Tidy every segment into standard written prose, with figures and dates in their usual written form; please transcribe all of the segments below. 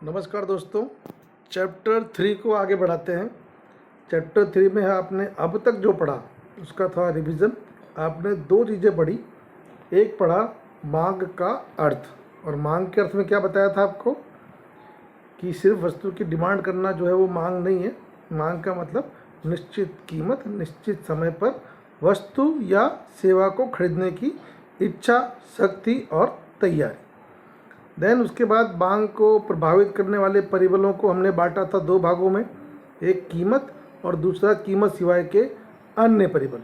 नमस्कार दोस्तों, चैप्टर 3 को आगे बढ़ाते हैं। चैप्टर 3 में आपने अब तक जो पढ़ा उसका था रिवीजन। आपने दो चीज़ें पढ़ी। एक पढ़ा मांग का अर्थ, और मांग के अर्थ में क्या बताया था आपको कि सिर्फ वस्तु की डिमांड करना जो है वो मांग नहीं है। मांग का मतलब निश्चित कीमत, निश्चित समय पर वस्तु या सेवा को खरीदने की इच्छा, शक्ति और तैयारी। देन उसके बाद मांग को प्रभावित करने वाले परिबलों को हमने बांटा था दो भागों में, एक कीमत और दूसरा कीमत सिवाय के अन्य परिबल।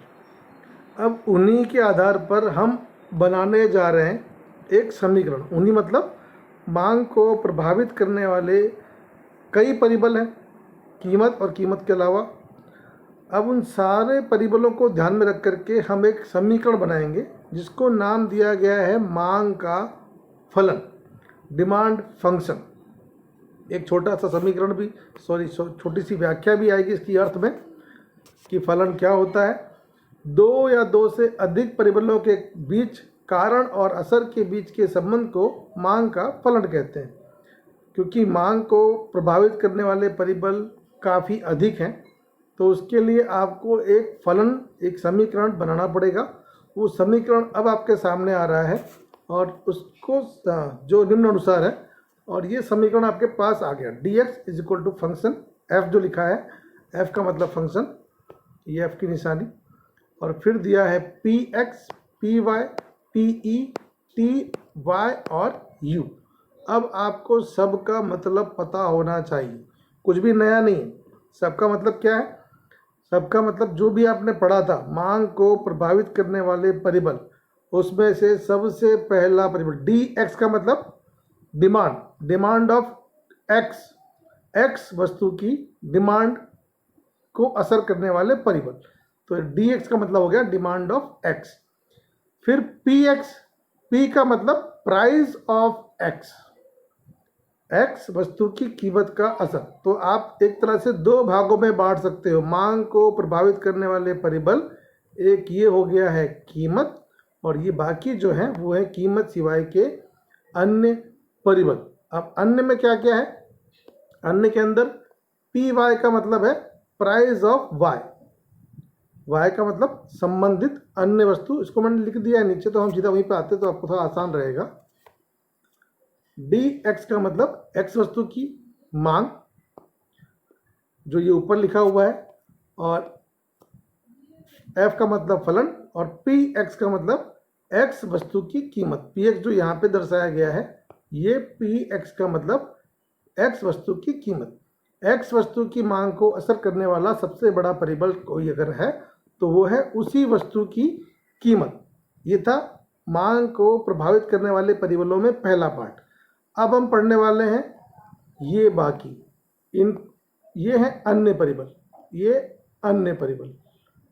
अब उन्हीं के आधार पर हम बनाने जा रहे हैं एक समीकरण। उन्हीं मतलब मांग को प्रभावित करने वाले कई परिबल हैं, कीमत और कीमत के अलावा। अब उन सारे परिबलों को ध्यान में रख करके हम एक समीकरण बनाएंगे जिसको नाम दिया गया है मांग का फलन, डिमांड फंक्शन। एक छोटा सा समीकरण भी छोटी सी व्याख्या भी आएगी इसकी अर्थ में कि फलन क्या होता है। दो या दो से अधिक परिबलों के बीच कारण और असर के बीच के संबंध को मांग का फलन कहते हैं। क्योंकि मांग को प्रभावित करने वाले परिबल काफ़ी अधिक हैं, तो उसके लिए आपको एक फलन, एक समीकरण बनाना पड़ेगा। वो समीकरण अब आपके सामने आ रहा है और उसको जो निम्न अनुसार है, और ये समीकरण आपके पास आ गया। dx is equal to function f जो लिखा है, f का मतलब फंक्शन, ये f की निशानी, और फिर दिया है px, py, pe, ty और u। अब आपको सबका मतलब पता होना चाहिए, कुछ भी नया नहीं है। सबका मतलब क्या है? सबका मतलब जो भी आपने पढ़ा था, मांग को प्रभावित करने वाले परिबल, उसमें से सबसे पहला परिबल dx का मतलब demand, demand of x, x वस्तु की डिमांड को असर करने वाले परिबल। तो dx का मतलब हो गया डिमांड ऑफ x। फिर px, p का मतलब प्राइस ऑफ x, x वस्तु की कीमत का असर। तो आप एक तरह से दो भागों में बांट सकते हो मांग को प्रभावित करने वाले परिबल। एक ये हो गया है कीमत, और ये बाकी जो है वो है कीमत सिवाय के अन्य परिबल। अब अन्य में क्या क्या है? अन्य के अंदर पी वाई का मतलब है प्राइस ऑफ वाई, वाई का मतलब संबंधित अन्य वस्तु। इसको मैंने लिख दिया है नीचे, तो हम सीधा वहीं पे आते तो आपको थोड़ा आसान रहेगा। डी एक्स का मतलब एक्स वस्तु की मांग, जो ये ऊपर लिखा हुआ है, और एफ का मतलब फलन, और पी एक्स का मतलब एक्स वस्तु की कीमत। पी एक्स जो यहाँ पे दर्शाया गया है, ये पी एक्स का मतलब एक्स वस्तु की कीमत। एक्स वस्तु की मांग को असर करने वाला सबसे बड़ा परिबल कोई अगर है तो वो है उसी वस्तु की कीमत। ये था मांग को प्रभावित करने वाले परिबलों में पहला पार्ट। अब हम पढ़ने वाले हैं ये बाकी, ये हैं अन्य परिबल, ये अन्य परिबल।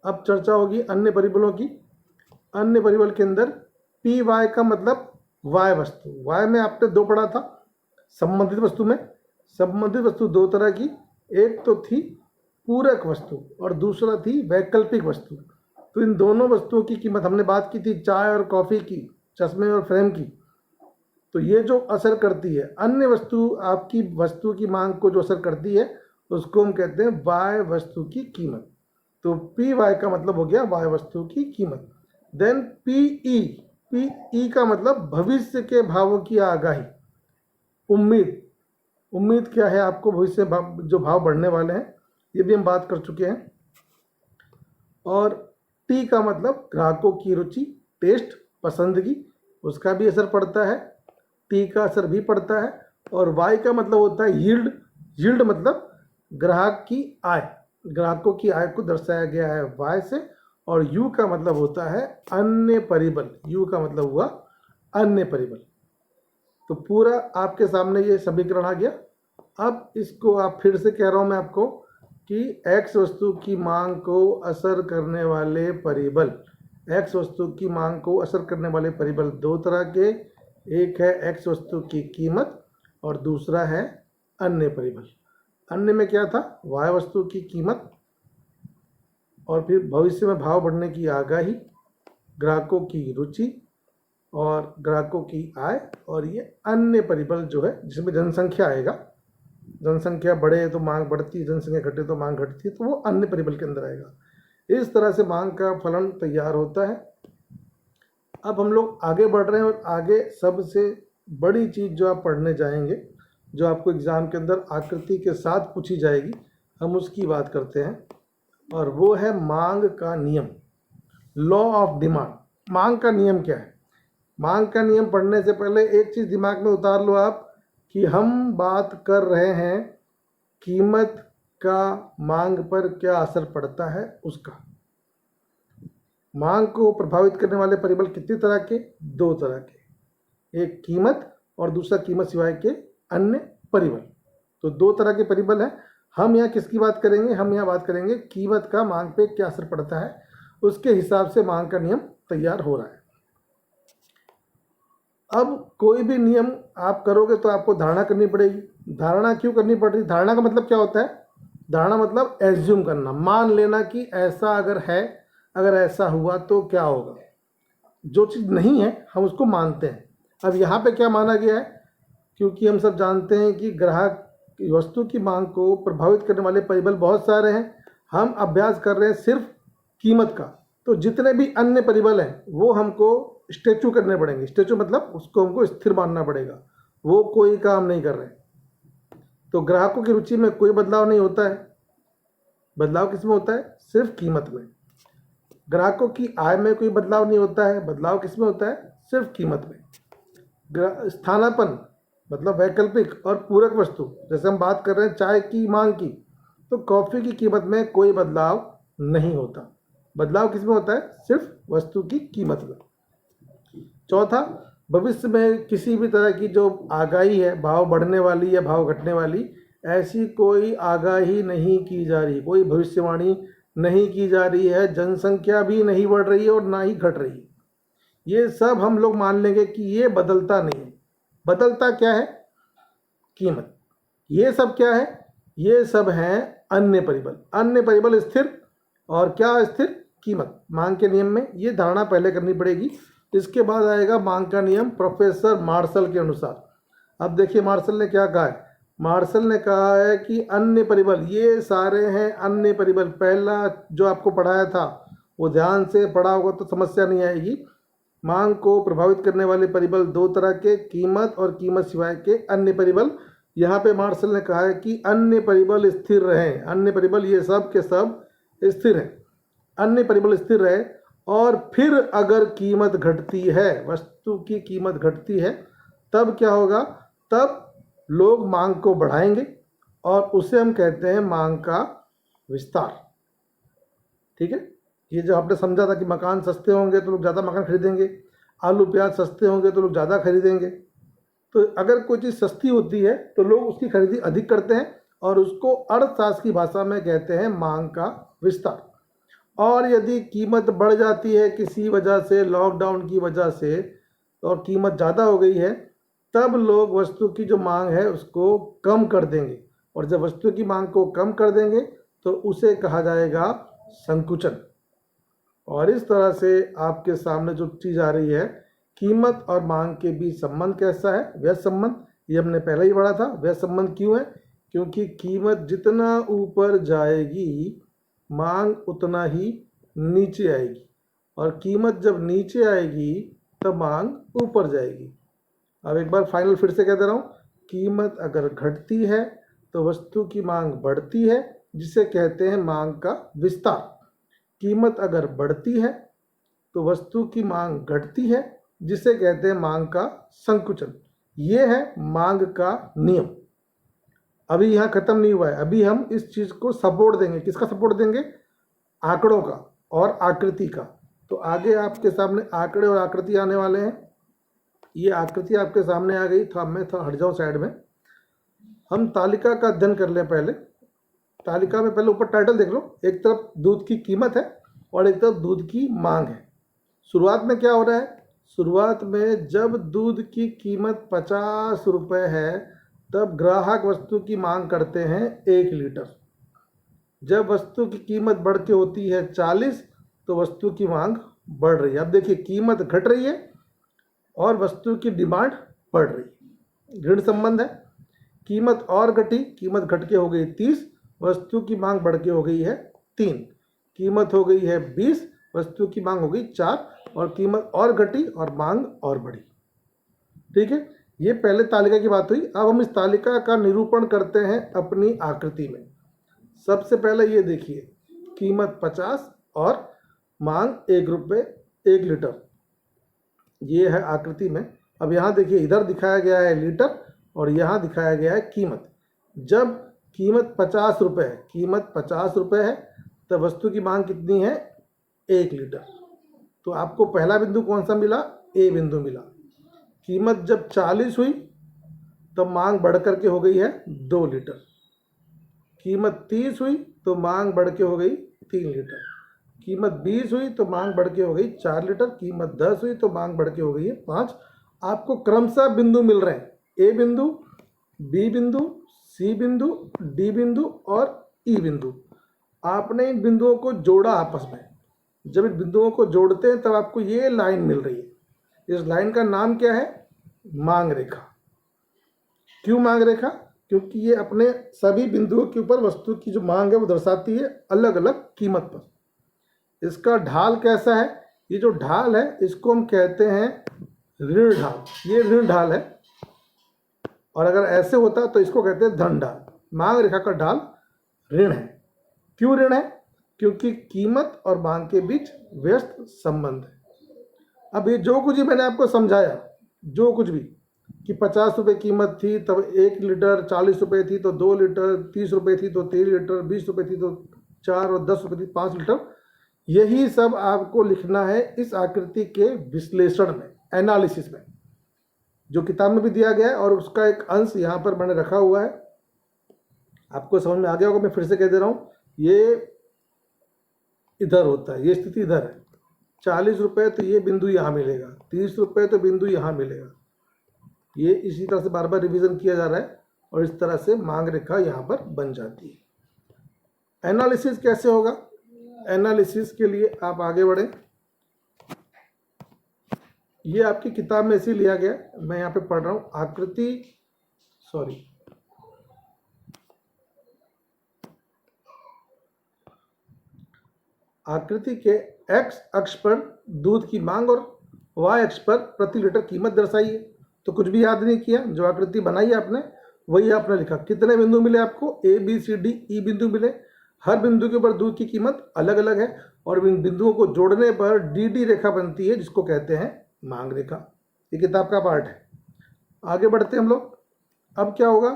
अब चर्चा होगी अन्य परिबलों की। अन्य परिबल के अंदर पी वाई का मतलब वाई वस्तु। वाई में आपने दो पढ़ा था संबंधित वस्तु में। संबंधित वस्तु दो तरह की, एक तो थी पूरक वस्तु और दूसरा थी वैकल्पिक वस्तु। तो इन दोनों वस्तुओं की कीमत हमने बात की थी, चाय और कॉफ़ी की, चश्मे और फ्रेम की। तो ये जो असर करती है अन्य वस्तु, आपकी वस्तु की मांग को जो असर करती है, उसको हम कहते हैं वाई वस्तु की कीमत। तो पी वाई का मतलब हो गया वाई वस्तु की कीमत। देन पीई, पीई का मतलब भविष्य के भावों की आगाही, उम्मीद। उम्मीद क्या है आपको, भविष्य जो भाव बढ़ने वाले हैं, ये भी हम बात कर चुके हैं। और टी का मतलब ग्राहकों की रुचि, टेस्ट, पसंदगी, उसका भी असर पड़ता है। टी का असर भी पड़ता है। और वाई का मतलब होता है यील्ड। यील्ड मतलब ग्राहक की आय, ग्राहकों की आय को दर्शाया गया है वाई से। और यू का मतलब होता है अन्य परिबल, यू का मतलब हुआ अन्य परिबल। तो पूरा आपके सामने ये समीकरण आ गया। अब इसको आप फिर से कह रहा हूँ मैं आपको कि एक्स वस्तु की मांग को असर करने वाले परिबल, एक्स वस्तु की मांग को असर करने वाले परिबल दो तरह के, एक है एक्स वस्तु की कीमत और दूसरा है अन्य परिबल। अन्य में क्या था? वाई वस्तु की कीमत, और फिर भविष्य में भाव बढ़ने की आगाही, ग्राहकों की रुचि और ग्राहकों की आय, और ये अन्य परिबल जो है जिसमें जनसंख्या आएगा, जनसंख्या बढ़े तो मांग बढ़ती है, जनसंख्या घटे तो मांग घटती है, तो वो अन्य परिबल के अंदर आएगा। इस तरह से मांग का फलन तैयार होता है। अब हम लोग आगे बढ़ रहे हैं और आगे सबसे बड़ी चीज़ जो आप पढ़ने जाएंगे, जो आपको एग्ज़ाम के अंदर आकृति के साथ पूछी जाएगी, हम उसकी बात करते हैं, और वो है मांग का नियम, लॉ ऑफ डिमांड। मांग का नियम क्या है? मांग का नियम पढ़ने से पहले एक चीज़ दिमाग में उतार लो आप कि हम बात कर रहे हैं कीमत का मांग पर क्या असर पड़ता है उसका। मांग को प्रभावित करने वाले परिबल कितनी तरह के? 2 तरह के, एक कीमत और दूसरा कीमत सिवाय के अन्य परिबल। तो 2 तरह के परिबल हैं। हम यहाँ किसकी बात करेंगे? हम यहाँ बात करेंगे कीमत का मांग पे क्या असर पड़ता है, उसके हिसाब से मांग का नियम तैयार हो रहा है। अब कोई भी नियम आप करोगे तो आपको धारणा करनी पड़ेगी। धारणा क्यों करनी पड़ रही? धारणा का मतलब क्या होता है? धारणा मतलब एज्यूम करना, मान लेना कि ऐसा अगर है, अगर ऐसा हुआ तो क्या होगा। जो चीज़ नहीं है हम उसको मानते हैं। अब यहाँ पे क्या माना गया है? क्योंकि हम सब जानते हैं कि ग्राहक वस्तु की मांग को प्रभावित करने वाले परिबल बहुत सारे हैं, हम अभ्यास कर रहे हैं सिर्फ कीमत का। तो जितने भी अन्य परिबल हैं वो हमको स्टैचू करने पड़ेंगे। स्टैचू मतलब उसको हमको स्थिर मानना पड़ेगा, वो कोई काम नहीं कर रहे। तो ग्राहकों की रुचि में कोई बदलाव नहीं होता है। बदलाव किस में होता है? सिर्फ कीमत में। ग्राहकों की आय में कोई बदलाव नहीं होता है। बदलाव किस में होता है? सिर्फ कीमत में। स्थानापन्न मतलब वैकल्पिक और पूरक वस्तु, जैसे हम बात कर रहे हैं चाय की मांग की, तो कॉफ़ी की कीमत में कोई बदलाव नहीं होता। बदलाव किस में होता है? सिर्फ वस्तु की कीमत में। चौथा, भविष्य में किसी भी तरह की जो आगाही है, भाव बढ़ने वाली या भाव घटने वाली, ऐसी कोई आगाही नहीं की जा रही, कोई भविष्यवाणी नहीं की जा रही है। जनसंख्या भी नहीं बढ़ रही है और ना ही घट रही है। ये सब हम लोग मान लेंगे कि ये बदलता नहीं है। बदलता क्या है? कीमत। ये सब क्या है? ये सब हैं अन्य परिबल। अन्य परिबल स्थिर, और क्या स्थिर? कीमत। मांग के नियम में ये धारणा पहले करनी पड़ेगी। इसके बाद आएगा मांग का नियम प्रोफेसर मार्शल के अनुसार। अब देखिए मार्शल ने क्या कहा है। मार्शल ने कहा है कि अन्य परिबल, ये सारे हैं अन्य परिबल। पहला जो आपको पढ़ाया था वो ध्यान से पढ़ा होगा तो समस्या नहीं आएगी। मांग को प्रभावित करने वाले परिबल 2 तरह के, कीमत और कीमत सिवाय के अन्य परिबल। यहाँ पे मार्शल ने कहा है कि अन्य परिबल स्थिर रहें। अन्य परिबल ये सब के सब स्थिर हैं। अन्य परिबल स्थिर रहे, और फिर अगर कीमत घटती है, वस्तु की कीमत घटती है, तब क्या होगा? तब लोग मांग को बढ़ाएंगे और उसे हम कहते हैं मांग का विस्तार। ठीक है, ये जो आपने समझा था कि मकान सस्ते होंगे तो लोग ज़्यादा मकान खरीदेंगे, आलू प्याज सस्ते होंगे तो लोग ज़्यादा खरीदेंगे। तो अगर कोई चीज़ सस्ती होती है तो लोग उसकी खरीदी अधिक करते हैं, और उसको अर्थशास्त्र की भाषा में कहते हैं मांग का विस्तार। और यदि कीमत बढ़ जाती है किसी वजह से, लॉकडाउन की वजह से, और कीमत ज़्यादा हो गई है, तब लोग वस्तु की जो मांग है उसको कम कर देंगे। और जब वस्तु की मांग को कम कर देंगे तो उसे कहा जाएगा संकुचन। और इस तरह से आपके सामने जो चीज़ आ रही है, कीमत और मांग के बीच संबंध कैसा है? व्यय संबंध। ये हमने पहले ही पढ़ा था। व्यय संबंध क्यों है? क्योंकि कीमत जितना ऊपर जाएगी मांग उतना ही नीचे आएगी, और कीमत जब नीचे आएगी तब मांग ऊपर जाएगी। अब एक बार फाइनल फिर से कह दे रहा हूँ, कीमत अगर घटती है तो वस्तु की मांग बढ़ती है, जिसे कहते हैं मांग का विस्तार। कीमत अगर बढ़ती है तो वस्तु की मांग घटती है, जिसे कहते हैं मांग का संकुचन। ये है मांग का नियम। अभी यहाँ खत्म नहीं हुआ है, अभी हम इस चीज़ को सपोर्ट देंगे। किसका सपोर्ट देंगे? आंकड़ों का और आकृति का। तो आगे आपके सामने आंकड़े और आकृति आने वाले हैं। ये आकृति आपके सामने आ गई, तो मैं हट जाऊँ साइड में। हम तालिका का अध्ययन कर लें पहले। तालिका में पहले ऊपर टाइटल देख लो। एक तरफ दूध की कीमत है और एक तरफ दूध की मांग है। शुरुआत में क्या हो रहा है? शुरुआत में जब दूध की कीमत 50 रुपये है तब ग्राहक वस्तु की मांग करते हैं 1 लीटर। जब वस्तु की कीमत बढ़ के होती है 40 तो वस्तु की मांग बढ़ रही है। अब देखिए कीमत घट रही है और वस्तु की डिमांड बढ़ रही है। ऋण संबंध है। कीमत और घटी, कीमत घट के हो गई 30, वस्तु की मांग बढ़ के हो गई है 3, कीमत हो गई है 20, वस्तु की मांग हो गई 4, और कीमत और घटी और मांग और बढ़ी। ठीक है, ये पहले तालिका की बात हुई। अब हम इस तालिका का निरूपण करते हैं अपनी आकृति में। सबसे पहले ये देखिए, कीमत 50 और मांग 1 रुपये 1 लीटर, ये है आकृति में। अब यहाँ देखिए, इधर दिखाया गया है लीटर और यहाँ दिखाया गया है कीमत। जब कीमत 50 रुपये है, कीमत 50 रुपये है, तब वस्तु की मांग कितनी है? 1 लीटर। तो आपको पहला बिंदु कौन सा मिला? ए बिंदु मिला। कीमत जब 40 हुई तब मांग बढ़ करके हो गई है 2 लीटर। कीमत 30 हुई तो मांग बढ़ के हो गई 3 लीटर। कीमत 20 हुई तो मांग बढ़ के हो गई 4 लीटर। कीमत 10 हुई तो मांग बढ़ के हो गई है 5। आपको क्रमशः बिंदु मिल रहे हैं, ए बिंदु, बी बिंदु, सी बिंदु, डी बिंदु और ई बिंदु। आपने इन बिंदुओं को जोड़ा आपस में। जब इन बिंदुओं को जोड़ते हैं तब आपको ये लाइन मिल रही है। इस लाइन का नाम क्या है? मांग रेखा। क्यों मांग रेखा? क्योंकि ये अपने सभी बिंदुओं के ऊपर वस्तु की जो मांग है वो दर्शाती है अलग अलग कीमत पर। इसका ढाल कैसा है? ये जो ढाल है इसको हम कहते हैं ऋण ढाल। ये ऋण ढाल है, और अगर ऐसे होता तो इसको कहते हैं धन ढाल। मांग रेखा का ढाल ऋण है। क्यों ऋण है? क्योंकि कीमत और मांग के बीच व्यस्त संबंध है। अब ये जो कुछ भी मैंने आपको समझाया, जो कुछ भी कि 50 रुपये कीमत थी तब 1 लीटर, 40 रुपये थी तो 2 लीटर, 30 रुपये थी तो 3 लीटर, 20 रुपये थी तो 4 और 10 रुपये थी 5 लीटर, यही सब आपको लिखना है इस आकृति के विश्लेषण में, एनालिसिस में, जो किताब में भी दिया गया है। और उसका एक अंश यहाँ पर मैंने रखा हुआ है, आपको समझ में आ गया होगा। मैं फिर से कह दे रहा हूँ, ये इधर होता है, ये स्थिति इधर है। 40 रुपये तो ये बिंदु यहाँ मिलेगा, 30 रुपये तो बिंदु यहाँ मिलेगा। ये इसी तरह से बार बार रिवीजन किया जा रहा है और इस तरह से मांग रेखा यहाँ पर बन जाती है। एनालिसिस कैसे होगा? एनालिसिस के लिए आप आगे बढ़ें। ये आपकी किताब में इसी लिया गया, मैं यहाँ पे पढ़ रहा हूँ। आकृति के एक्स अक्ष पर दूध की मांग और वाई अक्ष पर प्रति लीटर कीमत दर्शाइए। तो कुछ भी याद नहीं किया, जो आकृति बनाई आपने वही आपने लिखा। कितने बिंदु मिले आपको? A B C D E बिंदु मिले। हर बिंदु के ऊपर दूध की कीमत अलग अलग है, और इन बिंदुओं को जोड़ने पर डी डी रेखा बनती है, जिसको कहते हैं मांग रेखा। ये किताब का पार्ट है। आगे बढ़ते हैं हम लोग। अब क्या होगा?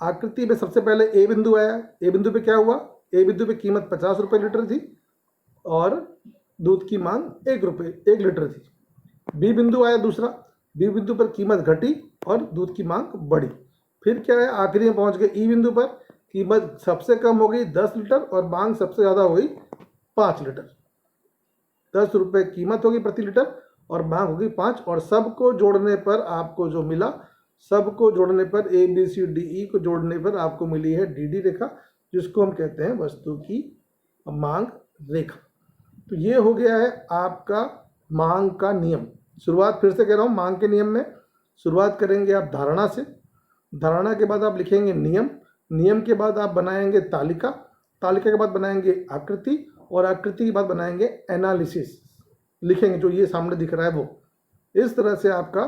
आकृति में सबसे पहले ए बिंदु आया। ए बिंदु पे क्या हुआ? ए बिंदु पे कीमत 50 रुपये लीटर थी और दूध की मांग 1 लीटर थी। बी बिंदु आया दूसरा। बी बिंदु पर कीमत घटी और दूध की मांग बढ़ी। फिर क्या है? आखिरी में पहुंच गए ई बिंदु पर। कीमत सबसे कम हो गई 10 लीटर और मांग सबसे ज़्यादा हो गई 5 लीटर। 10 रुपये कीमत होगी प्रति लीटर और मांग होगी 5, और सबको जोड़ने पर आपको जो मिला, सबको जोड़ने पर A B C D E को जोड़ने पर आपको मिली है डी डी रेखा, जिसको हम कहते हैं वस्तु की मांग रेखा। तो ये हो गया है आपका मांग का नियम। शुरुआत फिर से कह रहा हूँ, मांग के नियम में शुरुआत करेंगे आप धारणा से। धारणा के बाद आप लिखेंगे नियम। नियम के बाद आप बनाएंगे तालिका। तालिका के बाद बनाएंगे आकृति, और आकृति के बाद बनाएंगे एनालिसिस लिखेंगे, जो ये सामने दिख रहा है वो। इस तरह से आपका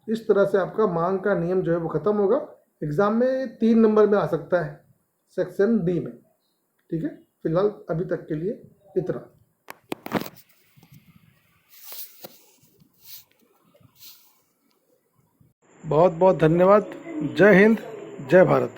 इस तरह से आपका मांग का नियम जो है वो खत्म होगा। एग्जाम में 3 नंबर में आ सकता है, सेक्शन डी में। ठीक है, फिलहाल अभी तक के लिए इतना। बहुत बहुत धन्यवाद। जय हिंद, जय भारत।